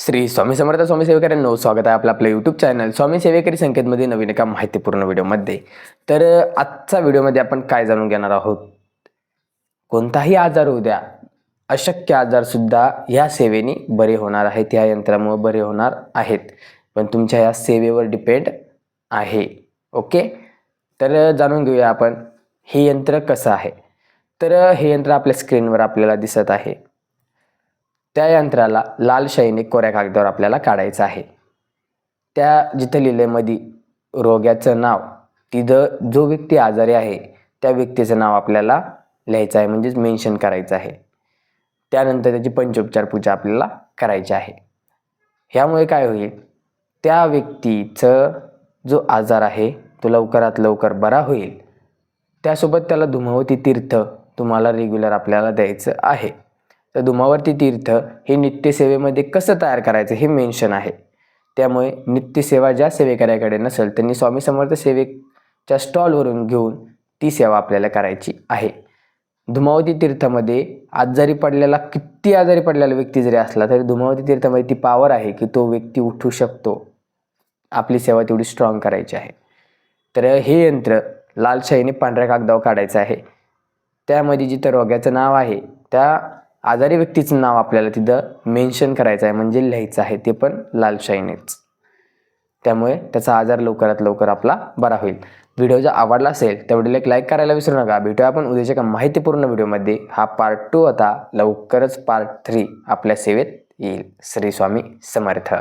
श्री स्वामी समर्थ स्वामी सेवेकरांनो, स्वागत आहे आपल्या यूट्यूब चॅनल स्वामी सेवेकरी संकेतमध्ये नवीन एका माहितीपूर्ण व्हिडिओमध्ये। तर आजच्या व्हिडिओमध्ये आपण काय जाणून घेणार आहोत, कोणताही आजार होऊ द्या, अशक्य आजार सुद्धा या सेवेने बरे होणार आहेत, या यंत्रामुळे बरे होणार आहेत, पण तुमच्या या सेवेवर डिपेंड आहे। ओके, तर जाणून घेऊया आपण हे यंत्र कसं आहे। तर हे यंत्र आपल्या स्क्रीनवर आपल्याला दिसत आहे। त्या यंत्राला लाल शाईने कोऱ्या कागदावर आपल्याला काढायचं आहे। त्या जिथे लिहिले मध्ये रोग्याचं नाव, तिथं जो व्यक्ती आजारी आहे त्या व्यक्तीचं नाव आपल्याला लिहायचं आहे, म्हणजे मेन्शन करायचं आहे। त्यानंतर त्याची पंचोपचार पूजा आपल्याला करायची आहे। ह्यामुळे काय होईल, त्या व्यक्तीचं जो आजार आहे तो लवकरात लवकर बरा होईल। त्यासोबत त्याला धुमावती तीर्थ तुम्हाला रेग्युलर आपल्याला द्यायचं आहे। तर धुमावती तीर्थ हे नित्यसेवेमध्ये कसं तयार करायचं हे मेन्शन आहे। त्यामुळे नित्यसेवा ज्या सेवेकऱ्याकडे नसेल त्यांनी स्वामी समर्थ सेवेच्या स्टॉलवरून घेऊन ती सेवा आपल्याला करायची आहे। धुमावती तीर्थामध्ये किती आजारी पडलेला व्यक्ती जरी असला तरी धुमावती तीर्थामध्ये ती पॉवर आहे की तो व्यक्ती उठू शकतो। आपली सेवा तेवढी स्ट्रॉंग करायची आहे। तर हे यंत्र लाल शाईने पांढऱ्या कागदावर काढायचं आहे। त्यामध्ये जिथं रोग्याचं नाव आहे त्या आजारी व्यक्तीचं नाव आपल्याला तिथं मेन्शन करायचं आहे, म्हणजे लिहायचं आहे, ते पण लाल शाईनेच। त्यामुळे त्याचा आजार लवकरात लवकर आपला बरा होईल। व्हिडिओ जर आवडला असेल तर व्हिडिओला एक लाईक करायला विसरू नका। भेटूया आपण उद्याच्या एका माहितीपूर्ण व्हिडिओमध्ये। हा पार्ट 2 होता, लवकरच पार्ट 3 आपल्या सेवेत येईल। श्री स्वामी समर्थ।